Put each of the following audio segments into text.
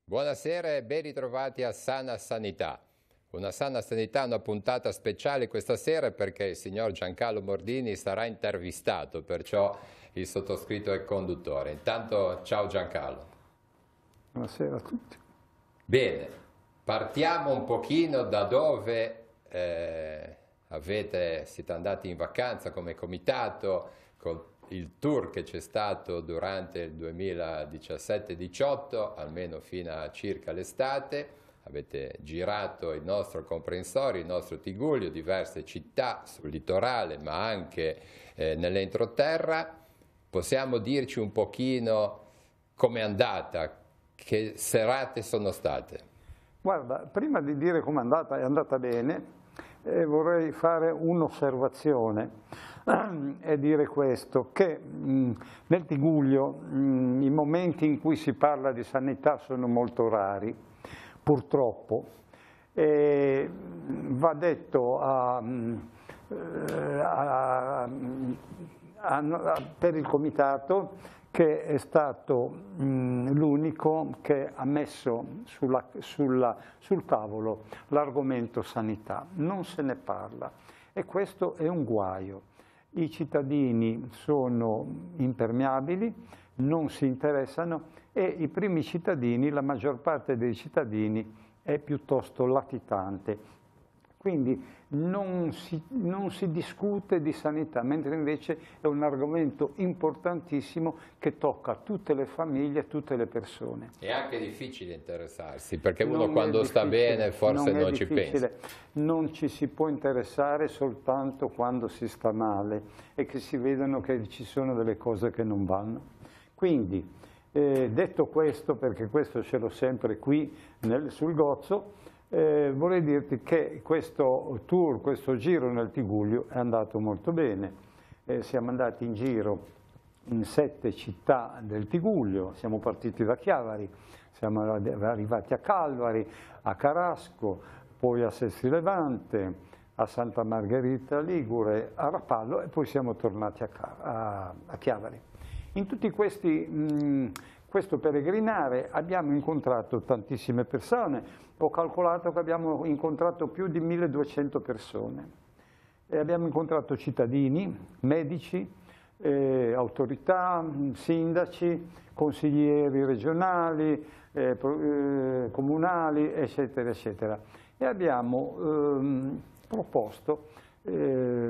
Buonasera e ben ritrovati a Sana Sanità. Una Sana Sanità, una puntata speciale questa sera perché il signor Giancarlo Mordini sarà intervistato, perciò il sottoscritto è il conduttore. Intanto ciao Giancarlo. Buonasera a tutti. Bene, partiamo un pochino da dove siete andati in vacanza come comitato, con il tour che c'è stato durante il 2017-18, almeno fino a circa l'estate. Avete girato il nostro comprensorio, il nostro Tigullio, diverse città sul litorale, ma anche nell'entroterra. Possiamo dirci un pochino com'è andata, che serate sono state? Guarda, prima di dire com'è andata bene, vorrei fare un'osservazione e dire questo, che nel Tigullio i momenti in cui si parla di sanità sono molto rari, purtroppo. Va detto per il comitato che è stato l'unico che ha messo sul tavolo l'argomento sanità. Non se ne parla e questo è un guaio. I cittadini sono impermeabili, non si interessano e i primi cittadini, la maggior parte dei cittadini è piuttosto latitante. Quindi non si discute di sanità, mentre invece è un argomento importantissimo che tocca tutte le famiglie, tutte le persone. È anche difficile interessarsi, perché uno quando sta bene forse non ci pensa. Non ci si può interessare soltanto quando si sta male e che si vedono che ci sono delle cose che non vanno. Quindi, detto questo, perché questo ce l'ho sempre qui sul Gozzo, vorrei dirti che questo tour, questo giro nel Tigullio è andato molto bene. Siamo andati in giro in 7 città del Tigullio, siamo partiti da Chiavari, siamo arrivati a Calvari, a Carasco, poi a Sestri Levante, a Santa Margherita Ligure, a Rapallo e poi siamo tornati a Chiavari. In tutti questo peregrinare abbiamo incontrato tantissime persone. Ho calcolato che abbiamo incontrato più di 1200 persone. Abbiamo incontrato cittadini, medici, autorità, sindaci, consiglieri regionali, comunali, eccetera, eccetera. E abbiamo proposto,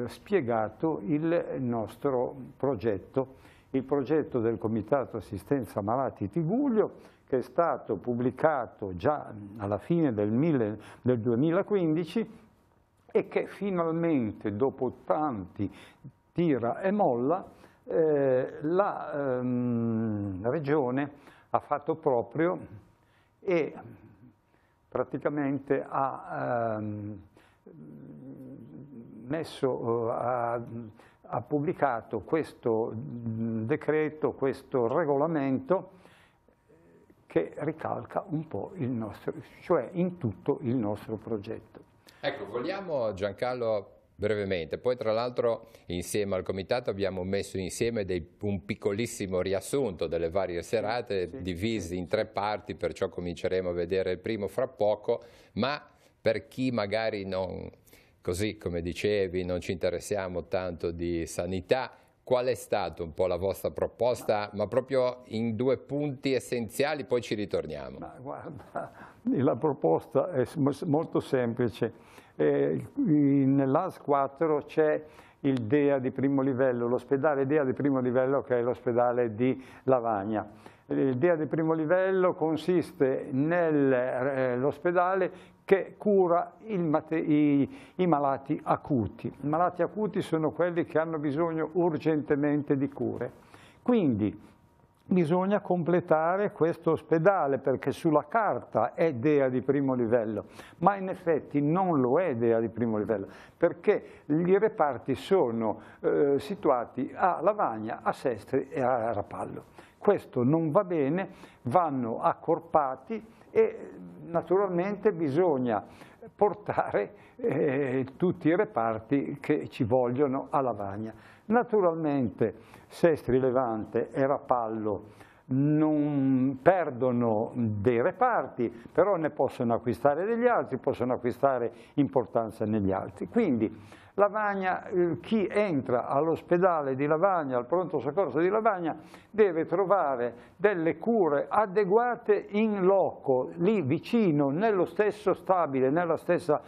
spiegato il nostro progetto, il progetto del Comitato Assistenza Malati Tigullio, che è stato pubblicato già alla fine del 2015 e che finalmente, dopo tanti tira e molla, la Regione ha fatto proprio e praticamente ha ha pubblicato questo decreto, questo regolamento che ricalca un po' il nostro, cioè in tutto il nostro progetto. Ecco, vogliamo Giancarlo brevemente, poi tra l'altro insieme al comitato abbiamo messo insieme un piccolissimo riassunto delle varie serate, sì, divisi in 3 parti, perciò cominceremo a vedere il primo fra poco, ma per chi magari non, così come dicevi, non ci interessiamo tanto di sanità, qual è stata un po' la vostra proposta, ma proprio in 2 punti essenziali, poi ci ritorniamo? Ma guarda, la proposta è molto semplice. Nell'AS 4 c'è il DEA di primo livello, l'ospedale DEA di primo livello che è l'ospedale di Lavagna. Il DEA di primo livello consiste nell'ospedale che cura i malati acuti. I malati acuti sono quelli che hanno bisogno urgentemente di cure. Quindi bisogna completare questo ospedale perché sulla carta è DEA di primo livello, ma in effetti non lo è DEA di primo livello perché i reparti sono situati a Lavagna, a Sestri e a Rapallo. Questo non va bene, vanno accorpati e naturalmente bisogna portare tutti i reparti che ci vogliono a Lavagna. Naturalmente Sestri Levante e Rapallo non perdono dei reparti, però ne possono acquistare degli altri, possono acquistare importanza negli altri. Quindi Lavagna, chi entra all'ospedale di Lavagna, al pronto soccorso di Lavagna, deve trovare delle cure adeguate in loco, lì vicino, nello stesso stabile, nella stessa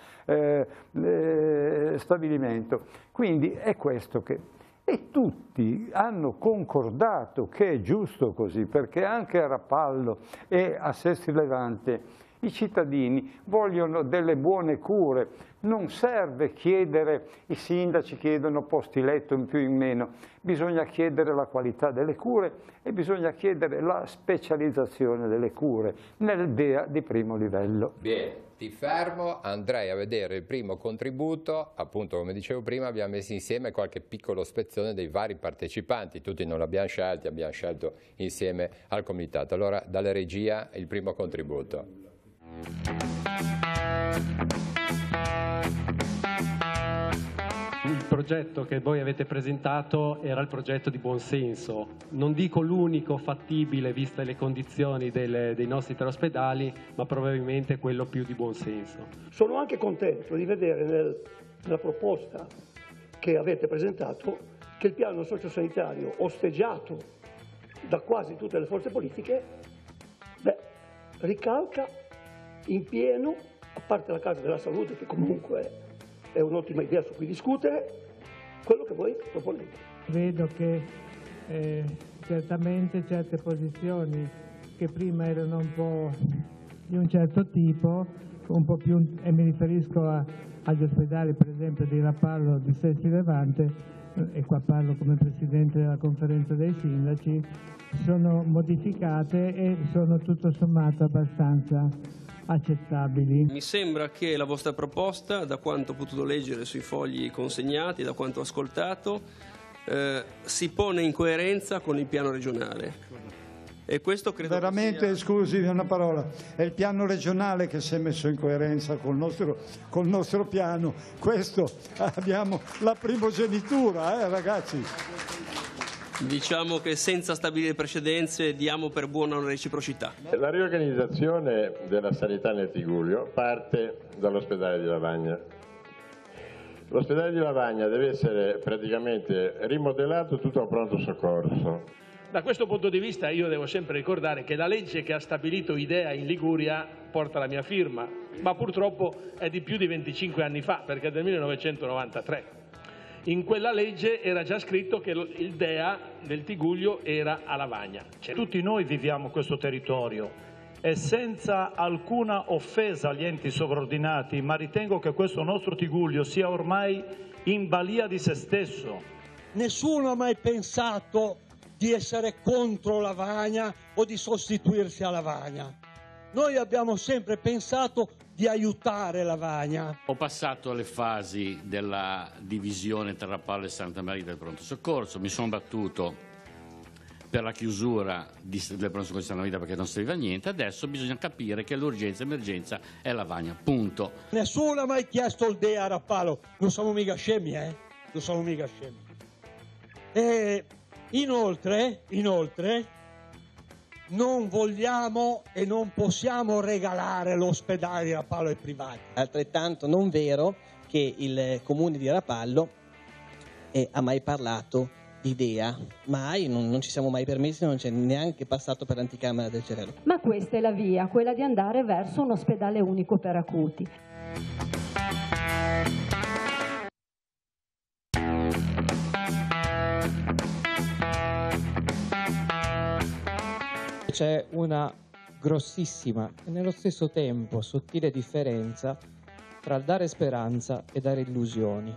stabilimento. Quindi è questo che... E tutti hanno concordato che è giusto così, perché anche a Rapallo e a Sestri Levante i cittadini vogliono delle buone cure. Non serve chiedere, i sindaci chiedono posti letto in più o in meno, bisogna chiedere la qualità delle cure e bisogna chiedere la specializzazione delle cure nel DEA di primo livello. Bene. Ti fermo, andrei a vedere il primo contributo, appunto come dicevo prima abbiamo messo insieme qualche piccolo spezzone dei vari partecipanti, tutti non l'abbiamo scelti, abbiamo scelto insieme al comitato. Allora dalla regia il primo contributo. Il progetto che voi avete presentato era il progetto di buonsenso, non dico l'unico fattibile viste le condizioni dei nostri tre ospedali, ma probabilmente quello più di buonsenso. Sono anche contento di vedere nella proposta che avete presentato che il piano sociosanitario, osteggiato da quasi tutte le forze politiche, ricalca in pieno, a parte la Casa della Salute che comunque è un'ottima idea su cui discutere, quello che voi proponete. Vedo che certamente certe posizioni che prima erano un po' di un certo tipo, un po' più, e mi riferisco agli ospedali per esempio di Rapallo, di Sestri Levante, e qua parlo come Presidente della Conferenza dei Sindaci, sono modificate e sono tutto sommato abbastanza accettabili. Mi sembra che la vostra proposta, da quanto ho potuto leggere sui fogli consegnati, da quanto ho ascoltato, si pone in coerenza con il piano regionale. E questo credo veramente sia... Scusi una parola, è il piano regionale che si è messo in coerenza col nostro piano. Questo abbiamo la primogenitura, ragazzi. Diciamo che senza stabilire precedenze diamo per buona una reciprocità. La riorganizzazione della sanità nel Tigullio parte dall'ospedale di Lavagna. L'ospedale di Lavagna deve essere praticamente rimodellato tutto a pronto soccorso. Da questo punto di vista io devo sempre ricordare che la legge che ha stabilito IDEA in Liguria porta la mia firma, ma purtroppo è di più di 25 anni fa, perché è del 1993. In quella legge era già scritto che il DEA del Tigullio era a Lavagna. Tutti noi viviamo questo territorio e senza alcuna offesa agli enti sovraordinati, ma ritengo che questo nostro Tigullio sia ormai in balia di se stesso. Nessuno ha mai pensato di essere contro Lavagna o di sostituirsi a Lavagna. Noi abbiamo sempre pensato di aiutare Lavagna. Ho passato le fasi della divisione tra Rapallo e Santa Maria del pronto soccorso, mi sono battuto per la chiusura del pronto soccorso di Santa Maria perché non serviva a niente, adesso bisogna capire che l'urgenza e emergenza è Lavagna, punto. Nessuno ha mai chiesto il DEA a Rapallo, non siamo mica scemi, non siamo mica scemi. E inoltre, non vogliamo e non possiamo regalare l'ospedale di Rapallo ai privati. Altrettanto non vero che il comune di Rapallo ha mai parlato di DEA, mai, non ci siamo mai permessi, non c'è neanche passato per l'anticamera del Cerello. Ma questa è la via, quella di andare verso un ospedale unico per acuti. C'è una grossissima e nello stesso tempo sottile differenza tra il dare speranza e dare illusioni.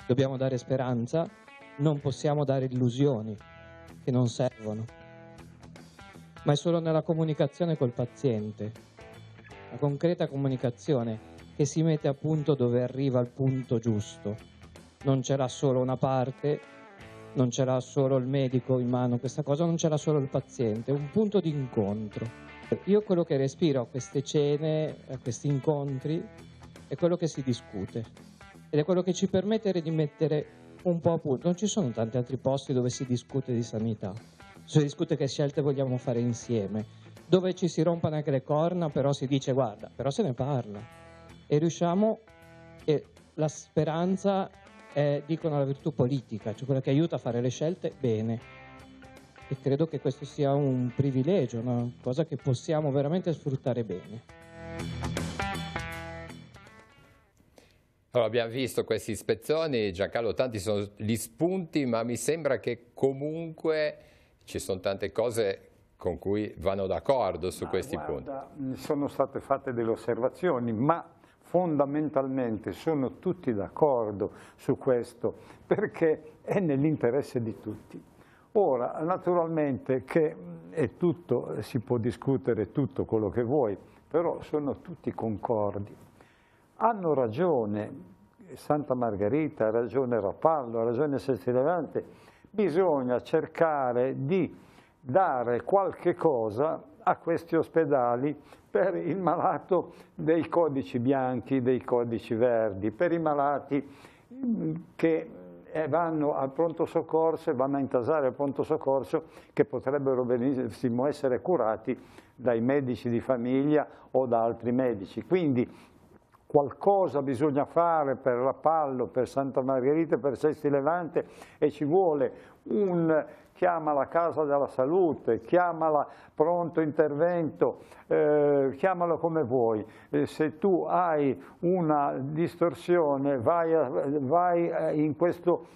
Dobbiamo dare speranza, non possiamo dare illusioni che non servono. Ma è solo nella comunicazione col paziente, la concreta comunicazione che si mette a punto dove arriva al punto giusto. Non ce l'ha solo una parte, non ce l'ha solo il medico in mano questa cosa, non ce l'ha solo il paziente, è un punto di incontro. Io quello che respiro a queste cene, a questi incontri, è quello che si discute ed è quello che ci permette di mettere un po' a punto. Non ci sono tanti altri posti dove si discute di sanità si discute che scelte vogliamo fare insieme. Dove ci si rompono anche le corna, però si dice guarda, però se ne parla. E riusciamo, e la speranza è, dicono, la virtù politica, cioè quella che aiuta a fare le scelte bene. E credo che questo sia un privilegio, una cosa che possiamo veramente sfruttare bene. Allora, abbiamo visto queste ispezioni, Giancarlo, tanti sono gli spunti, ma mi sembra che comunque ci sono tante cose con cui vanno d'accordo su questi punti. Sono state fatte delle osservazioni, ma fondamentalmente sono tutti d'accordo su questo, perché è nell'interesse di tutti. Ora, naturalmente che è tutto, si può discutere tutto quello che vuoi, però sono tutti concordi. Hanno ragione Santa Margherita, ha ragione Rapallo, ha ragione Sestri Levante, bisogna cercare di dare qualche cosa a questi ospedali per il malato dei codici bianchi, dei codici verdi, per i malati che vanno al pronto soccorso e vanno a intasare al pronto soccorso, che potrebbero benissimo essere curati dai medici di famiglia o da altri medici. Quindi qualcosa bisogna fare per Rapallo, per Santa Margherita, per Sestri Levante, e ci vuole chiamala Casa della Salute, chiamala pronto intervento, chiamalo come vuoi. Se tu hai una distorsione, vai in questo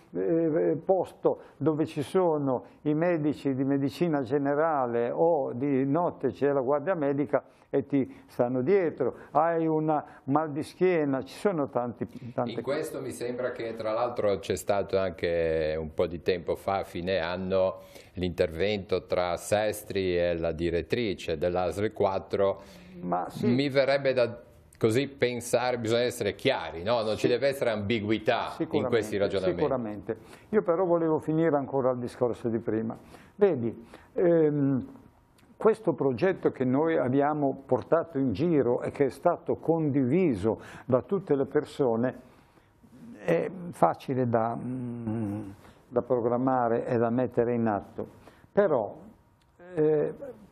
posto dove ci sono i medici di medicina generale o di notte c'è la guardia medica e ti stanno dietro, hai una mal di schiena, ci sono tante In questo mi sembra che tra l'altro c'è stato anche un po' di tempo fa, a fine anno, l'intervento tra Sestri e la direttrice dell'ASL 4, sì. Mi verrebbe da così pensare, bisogna essere chiari, no? Non ci deve essere ambiguità in questi ragionamenti. Sicuramente. Io però volevo finire ancora il discorso di prima. Vedi, questo progetto che noi abbiamo portato in giro e che è stato condiviso da tutte le persone è facile da programmare e da mettere in atto, però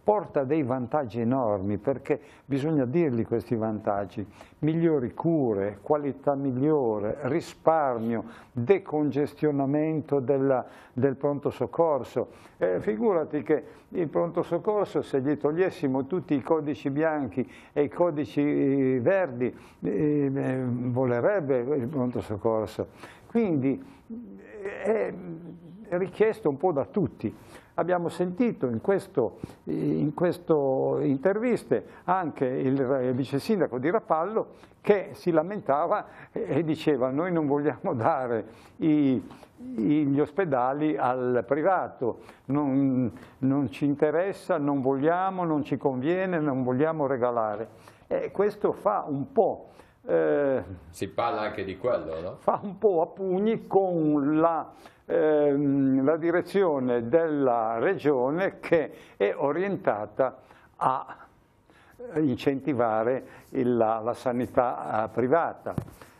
porta dei vantaggi enormi, perché bisogna dirli questi vantaggi: migliori cure, qualità migliore, risparmio, decongestionamento del pronto soccorso. Figurati che il pronto soccorso, se gli togliessimo tutti i codici bianchi e i codici verdi, volerebbe il pronto soccorso. Quindi è richiesto un po' da tutti. Abbiamo sentito in questo interviste anche il vice sindaco di Rapallo che si lamentava e diceva: noi non vogliamo dare gli ospedali al privato, non ci interessa, non vogliamo, non ci conviene, non vogliamo regalare. E questo fa un po'... si parla anche di quello, no? Fa un po' a pugni con la direzione della regione, che è orientata a incentivare la sanità privata.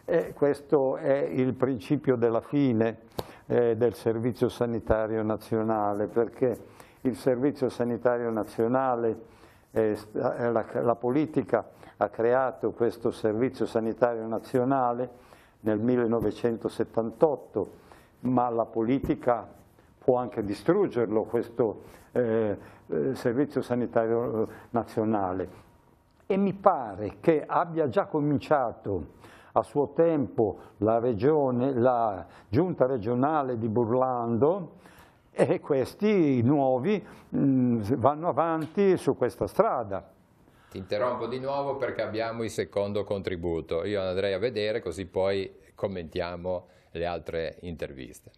E questo è il principio della fine del Servizio Sanitario Nazionale, perché il Servizio Sanitario Nazionale, la politica ha creato questo Servizio Sanitario Nazionale nel 1978, ma la politica può anche distruggerlo, questo Servizio Sanitario Nazionale. E mi pare che abbia già cominciato a suo tempo la Giunta regionale di Burlando, e questi nuovi vanno avanti su questa strada. Ti interrompo di nuovo perché abbiamo il secondo contributo. Io andrei a vedere, così poi commentiamo le altre interviste.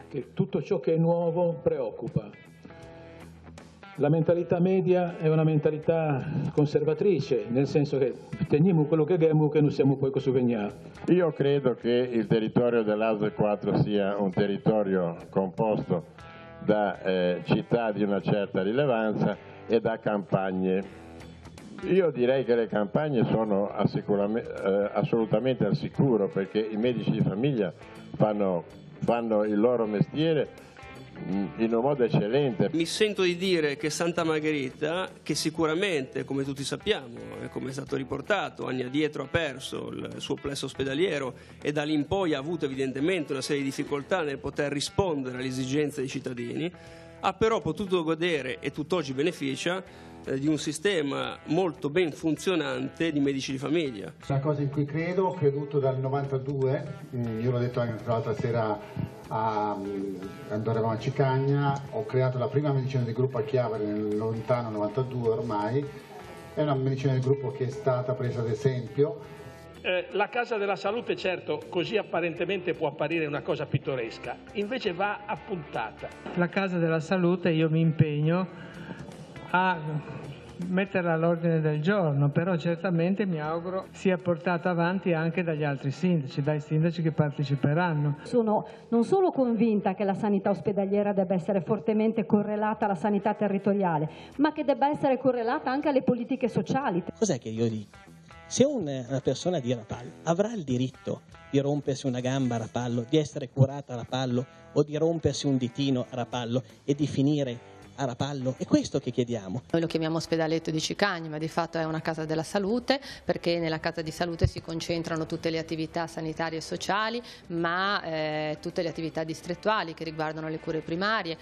Che tutto ciò che è nuovo preoccupa. La mentalità media è una mentalità conservatrice, nel senso che teniamo quello che abbiamo, che non siamo poi souvenirs. Io credo che il territorio dell'ASL 4 sia un territorio composto da città di una certa rilevanza e da campagne Io direi che le campagne sono assolutamente al sicuro, perché i medici di famiglia fanno il loro mestiere in un modo eccellente. Mi sento di dire che Santa Margherita, che sicuramente, come tutti sappiamo, e come è stato riportato, anni addietro ha perso il suo plesso ospedaliero e da lì in poi ha avuto evidentemente una serie di difficoltà nel poter rispondere alle esigenze dei cittadini, ha però potuto godere e tutt'oggi beneficia di un sistema molto ben funzionante di medici di famiglia. Una cosa in cui credo, ho creduto dal 92, io l'ho detto anche l'altra sera quando eravamo a Cicagna, ho creato la prima medicina di gruppo a Chiavari nel lontano 92 ormai, è una medicina di gruppo che è stata presa ad esempio. La Casa della Salute, certo, così apparentemente può apparire una cosa pittoresca, invece va appuntata. La Casa della Salute io mi impegno a metterla all'ordine del giorno, però certamente mi auguro sia portata avanti anche dagli altri sindaci, dai sindaci che parteciperanno. Sono non solo convinta che la sanità ospedaliera debba essere fortemente correlata alla sanità territoriale, ma che debba essere correlata anche alle politiche sociali. Cos'è che io dico? Se una persona di Rapallo avrà il diritto di rompersi una gamba a Rapallo, di essere curata a Rapallo o di rompersi un ditino a Rapallo e di finire a Rapallo, è questo che chiediamo. Noi lo chiamiamo ospedaletto di Cicagna, ma di fatto è una casa della salute, perché nella casa di salute si concentrano tutte le attività sanitarie e sociali, ma tutte le attività distrettuali che riguardano le cure primarie.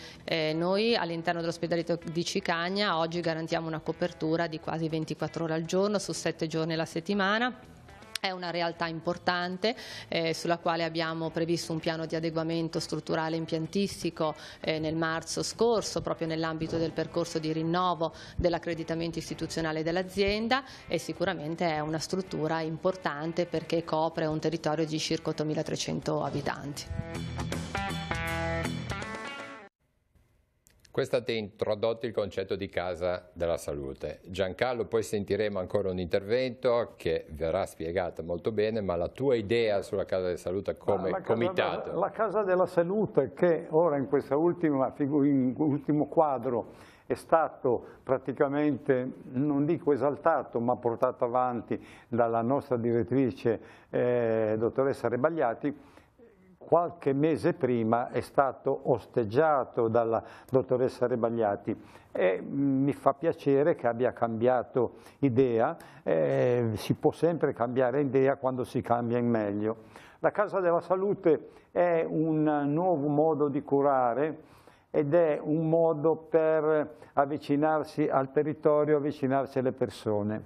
Noi all'interno dell'ospedaletto di Cicagna oggi garantiamo una copertura di quasi 24 ore al giorno su 7 giorni alla settimana. È una realtà importante sulla quale abbiamo previsto un piano di adeguamento strutturale e impiantistico nel marzo scorso, proprio nell'ambito del percorso di rinnovo dell'accreditamento istituzionale dell'azienda, e sicuramente è una struttura importante perché copre un territorio di circa 8.300 abitanti. Questo ha introdotto il concetto di Casa della Salute. Giancarlo, poi sentiremo ancora un intervento che verrà spiegato molto bene, ma la tua idea sulla Casa della Salute come comitato? La Casa della Salute, che ora in questo ultimo quadro è stato praticamente, non dico esaltato, ma portato avanti dalla nostra direttrice dottoressa Rebagliati, qualche mese prima è stato osteggiato dalla dottoressa Rebagliati e mi fa piacere che abbia cambiato idea, si può sempre cambiare idea quando si cambia in meglio. La Casa della Salute è un nuovo modo di curare ed è un modo per avvicinarsi al territorio, avvicinarsi alle persone.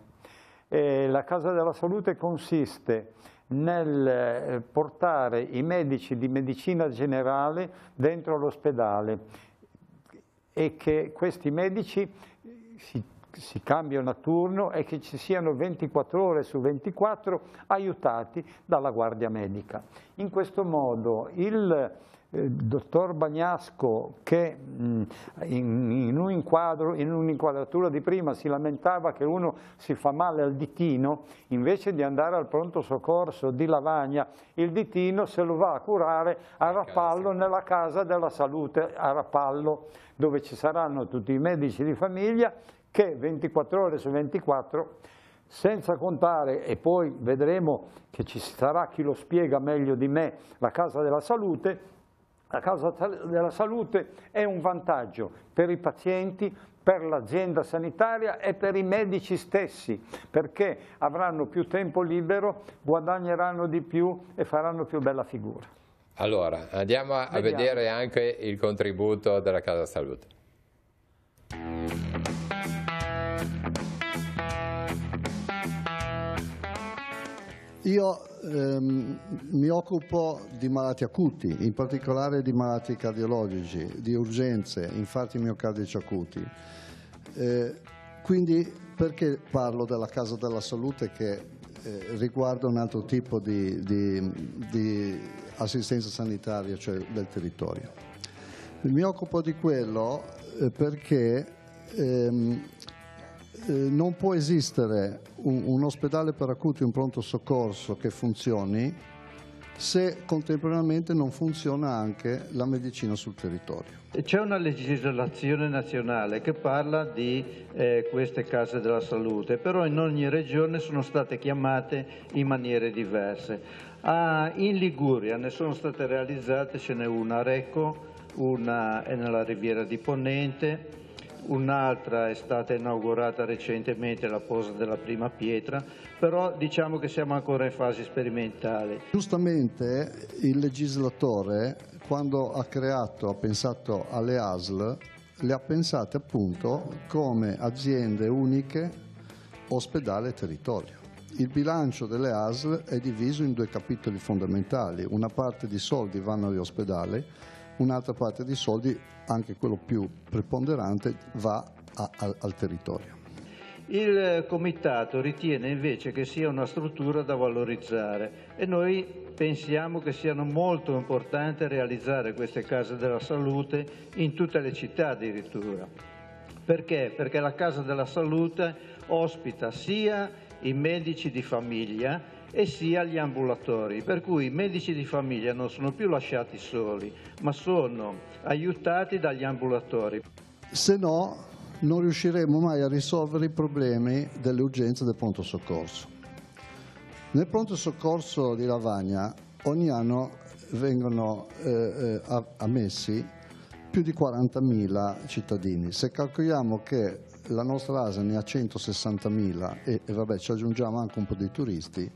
La Casa della Salute consiste nel portare i medici di medicina generale dentro l'ospedale e che questi medici si cambiano a turno e che ci siano 24 ore su 24 aiutati dalla guardia medica. In questo modo il dottor Bagnasco, che in un'inquadratura di prima si lamentava che uno si fa male al ditino, invece di andare al pronto soccorso di Lavagna, il ditino se lo va a curare a Rapallo, nella Casa della Salute a Rapallo, dove ci saranno tutti i medici di famiglia che 24 ore su 24, senza contare, e poi vedremo che ci sarà chi lo spiega meglio di me, la Casa della Salute. La Casa della Salute è un vantaggio per i pazienti, per l'azienda sanitaria e per i medici stessi, perché avranno più tempo libero, guadagneranno di più e faranno più bella figura. Allora, andiamo a vedere anche il contributo della Casa Salute. Io mi occupo di malati acuti, in particolare di malati cardiologici, di urgenze, infarti miocardici acuti. Quindi perché parlo della Casa della Salute che riguarda un altro tipo di assistenza sanitaria, cioè del territorio? Mi occupo di quello perché non può esistere un ospedale per acuti, un pronto soccorso che funzioni se contemporaneamente non funziona anche la medicina sul territorio. C'è una legislazione nazionale che parla di queste case della salute, però in ogni regione sono state chiamate in maniere diverse. In Liguria ne sono state realizzate, ce n'è una a Recco, una è nella Riviera di Ponente, un'altra è stata inaugurata recentemente, la posa della prima pietra, però diciamo che siamo ancora in fase sperimentale. Giustamente il legislatore, quando ha pensato alle ASL, le ha pensate appunto come aziende uniche, ospedale e territorio. Il bilancio delle ASL è diviso in due capitoli fondamentali: una parte di soldi vanno agli ospedali, un'altra parte di soldi, anche quello più preponderante, va al territorio. Il Comitato ritiene invece che sia una struttura da valorizzare e noi pensiamo che sia molto importante realizzare queste case della salute in tutte le città addirittura. Perché? Perché la casa della salute ospita sia i medici di famiglia e sia gli ambulatori, per cui i medici di famiglia non sono più lasciati soli, ma sono aiutati dagli ambulatori. Se no, non riusciremo mai a risolvere i problemi delle urgenze del pronto soccorso. Nel pronto soccorso di Lavagna ogni anno vengono ammessi più di 40.000 cittadini. Se calcoliamo che la nostra ASL ne ha 160.000 e vabbè, ci aggiungiamo anche un po' di turisti,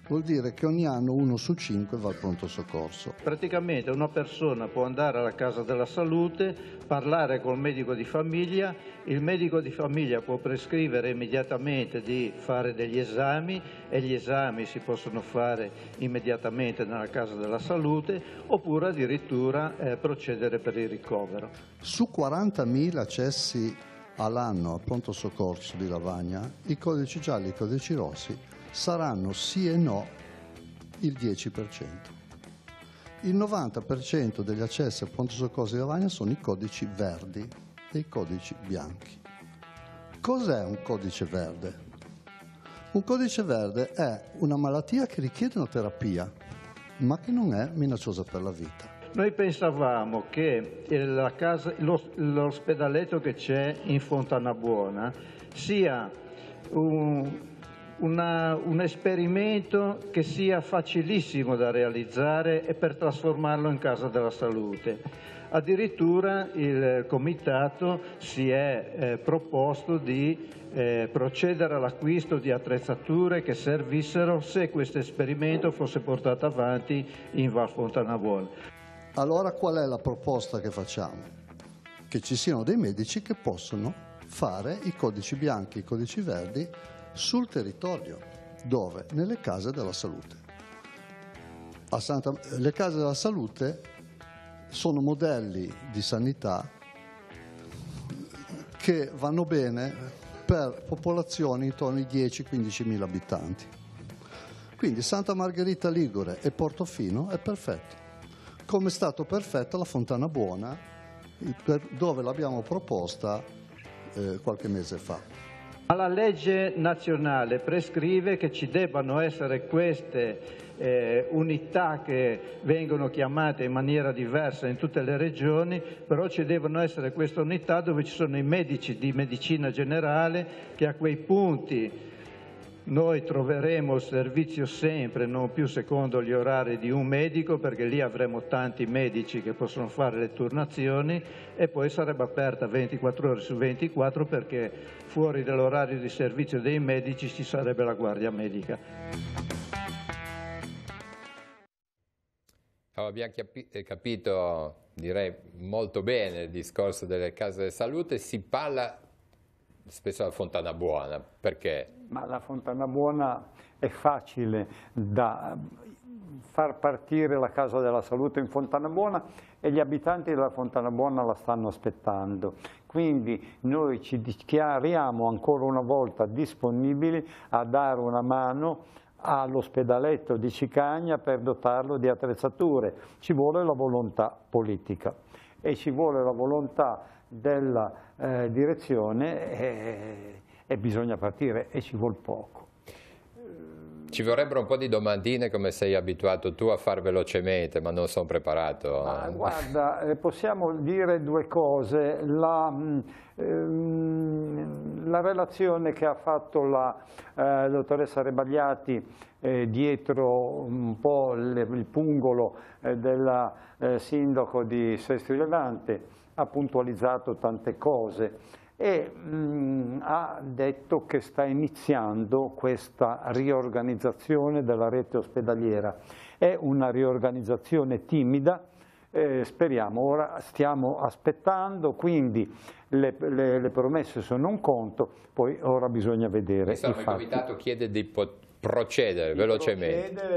vuol dire che ogni anno 1 su 5 va al pronto soccorso. Praticamente una persona può andare alla casa della salute, parlare col medico di famiglia, il medico di famiglia può prescrivere immediatamente di fare degli esami e gli esami si possono fare immediatamente nella casa della salute oppure addirittura procedere per il ricovero. Su 40.000 accessi all'anno al pronto soccorso di Lavagna, i codici gialli e i codici rossi saranno sì e no il 10%. Il 90% degli accessi al pronto soccorso di Lavagna sono i codici verdi e i codici bianchi. Cos'è un codice verde? Un codice verde è una malattia che richiede una terapia, ma che non è minacciosa per la vita. Noi pensavamo che l'ospedaletto che c'è in Fontanabuona sia un esperimento che sia facilissimo da realizzare e per trasformarlo in casa della salute. Addirittura il Comitato si è proposto di procedere all'acquisto di attrezzature che servissero se questo esperimento fosse portato avanti in Val Fontanabuona. Allora qual è la proposta che facciamo? Che ci siano dei medici che possono fare i codici bianchi e i codici verdi sul territorio. Dove? Nelle case della salute. Le case della salute sono modelli di sanità che vanno bene per popolazioni intorno ai 10-15 mila abitanti. Quindi Santa Margherita Ligure e Portofino è perfetto. Come è stato perfetta la Fontanabuona, dove l'abbiamo proposta qualche mese fa. Ma la legge nazionale prescrive che ci debbano essere queste unità che vengono chiamate in maniera diversa in tutte le regioni, però ci devono essere queste unità dove ci sono i medici di medicina generale che a quei punti noi troveremo il servizio sempre, non più secondo gli orari di un medico, perché lì avremo tanti medici che possono fare le turnazioni e poi sarebbe aperta 24 ore su 24 perché fuori dall'orario di servizio dei medici ci sarebbe la guardia medica. Abbiamo capito, direi, molto bene il discorso delle case della salute. Si parla spesso della Fontanabuona, perché? Ma la Fontanabuona è facile da far partire la casa della salute in Fontanabuona e gli abitanti della Fontanabuona la stanno aspettando. Quindi noi ci dichiariamo ancora una volta disponibili a dare una mano all'ospedaletto di Cicagna per dotarlo di attrezzature. Ci vuole la volontà politica e ci vuole la volontà della direzione e bisogna partire e ci vuol poco. Ci vorrebbero un po' di domandine, come sei abituato tu a far velocemente, ma non sono preparato. Ma guarda, possiamo dire due cose. La relazione che ha fatto la dottoressa Rebagliati dietro un po' il pungolo del sindaco di Sestri Levante ha puntualizzato tante cose e ha detto che sta iniziando questa riorganizzazione della rete ospedaliera. È una riorganizzazione timida, speriamo, ora stiamo aspettando, quindi le promesse sono un conto, poi ora bisogna vedere. Insomma, il Comitato chiede di procedere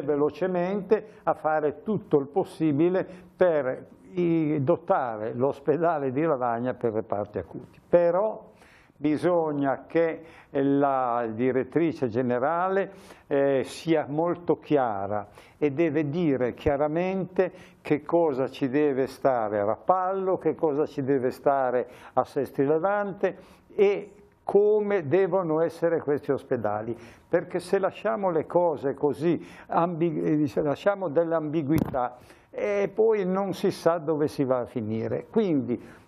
velocemente a fare tutto il possibile per dotare l'ospedale di Lavagna per reparti acuti. Però bisogna che la direttrice generale sia molto chiara e deve dire chiaramente che cosa ci deve stare a Rapallo, che cosa ci deve stare a Sestri Levante e come devono essere questi ospedali, perché se lasciamo le cose così, lasciamo delle ambiguità e poi non si sa dove si va a finire. Quindi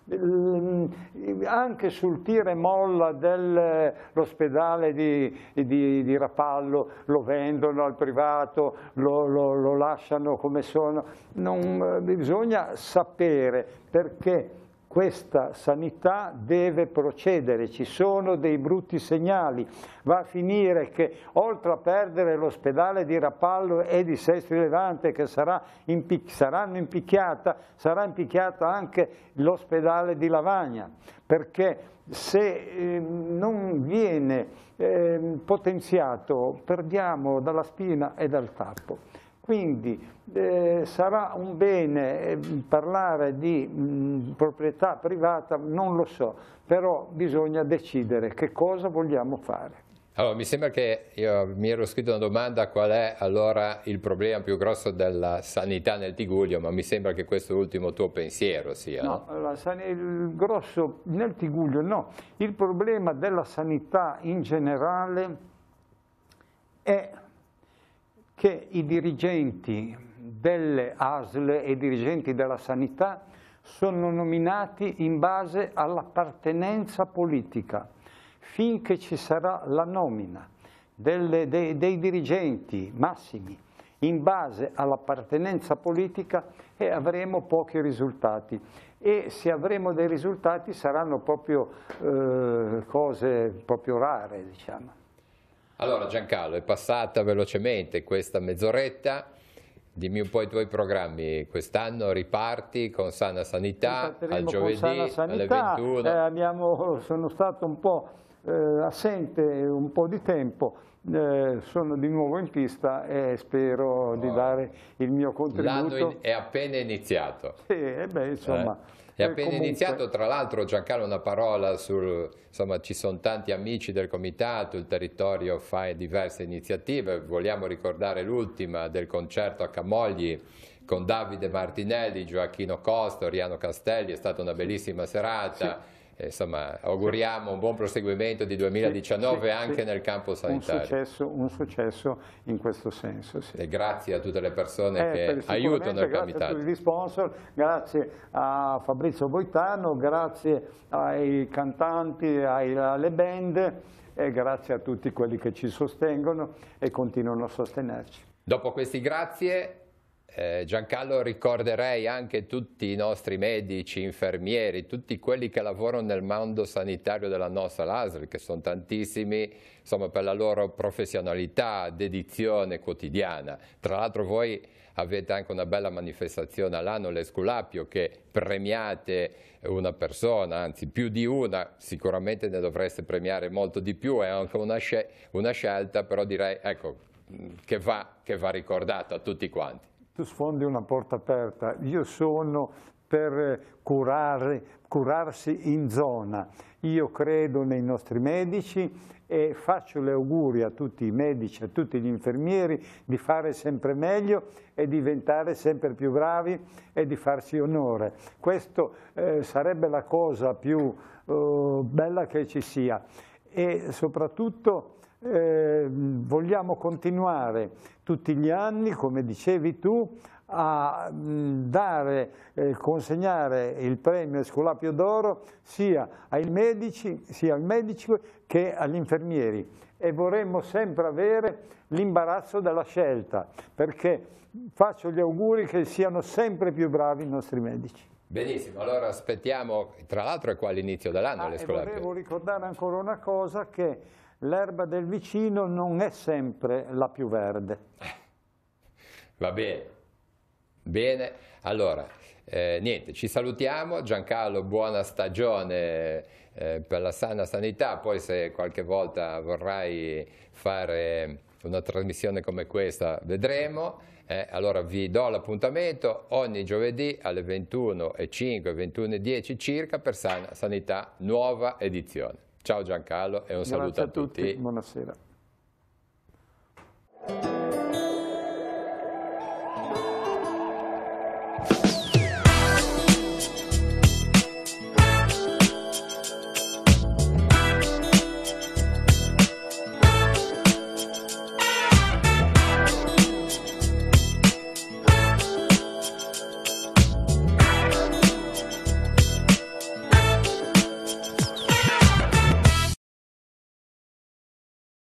anche sul tira e molla dell'ospedale di Rapallo lo vendono al privato, lo lasciano come sono, bisogna sapere perché questa sanità deve procedere, ci sono dei brutti segnali, va a finire che oltre a perdere l'ospedale di Rapallo e di Sestri Levante che saranno impicchiata, sarà impicchiata anche l'ospedale di Lavagna, perché se non viene potenziato perdiamo dalla spina e dal tappo. Quindi sarà un bene parlare di proprietà privata, non lo so, però bisogna decidere che cosa vogliamo fare. Allora, mi sembra che io mi ero scritto una domanda: qual è allora il problema più grosso della sanità nel Tigullio, ma mi sembra che questo ultimo tuo pensiero sia. No, il grosso nel Tigullio no, il problema della sanità in generale è che i dirigenti delle ASL e i dirigenti della sanità sono nominati in base all'appartenenza politica. Finché ci sarà la nomina dei dirigenti massimi in base all'appartenenza politica avremo pochi risultati e se avremo dei risultati saranno proprio cose proprio rare, diciamo. Allora Giancarlo, è passata velocemente questa mezz'oretta, dimmi un po' i tuoi programmi. Quest'anno riparti con Sana Sanità al giovedì alle 21. Sono stato un po' assente un po' di tempo, sono di nuovo in pista e spero di dare il mio contributo. L'anno è appena iniziato. Insomma... È appena iniziato, tra l'altro Giancarlo una parola insomma ci sono tanti amici del comitato, il territorio fa diverse iniziative, vogliamo ricordare l'ultima del concerto a Camogli con Davide Martinelli, Gioacchino Costa, Oriano Castelli, è stata una bellissima serata. Sì. Insomma, auguriamo un buon proseguimento di 2019 anche nel campo sanitario. Un successo in questo senso. Sì. E grazie a tutte le persone che aiutano il comitato. Grazie a tutti gli sponsor, grazie a Fabrizio Boitano, grazie ai cantanti, alle band e grazie a tutti quelli che ci sostengono e continuano a sostenerci. Dopo questi grazie, Giancarlo, ricorderei anche tutti i nostri medici, infermieri, tutti quelli che lavorano nel mondo sanitario della nostra ASL, che sono tantissimi, insomma, per la loro professionalità, dedizione quotidiana. Tra l'altro voi avete anche una bella manifestazione all'anno, l'Esculapio, che premiate una persona, anzi più di una, sicuramente ne dovreste premiare molto di più, è anche una scelta, però direi ecco, che va ricordata a tutti quanti. Tu sfondi una porta aperta, io sono per curarsi in zona, io credo nei nostri medici e faccio gli auguri a tutti i medici, a tutti gli infermieri di fare sempre meglio e diventare sempre più bravi e di farsi onore. Questo sarebbe la cosa più bella che ci sia e soprattutto vogliamo continuare tutti gli anni, come dicevi tu, a consegnare il premio Esculapio d'Oro sia ai medici che agli infermieri, e vorremmo sempre avere l'imbarazzo della scelta, perché faccio gli auguri che siano sempre più bravi i nostri medici. Benissimo, allora aspettiamo, tra l'altro è qua l'inizio dell'anno l'Esculapio. Volevo ricordare ancora una cosa, che l'erba del vicino non è sempre la più verde. Va bene, bene, allora niente, ci salutiamo. Giancarlo, buona stagione per la sana sanità, poi se qualche volta vorrai fare una trasmissione come questa vedremo. Allora vi do l'appuntamento ogni giovedì alle 21:05, 21:10 circa per Sana Sanità, nuova edizione. Ciao Giancarlo e un saluto a tutti. Buonasera.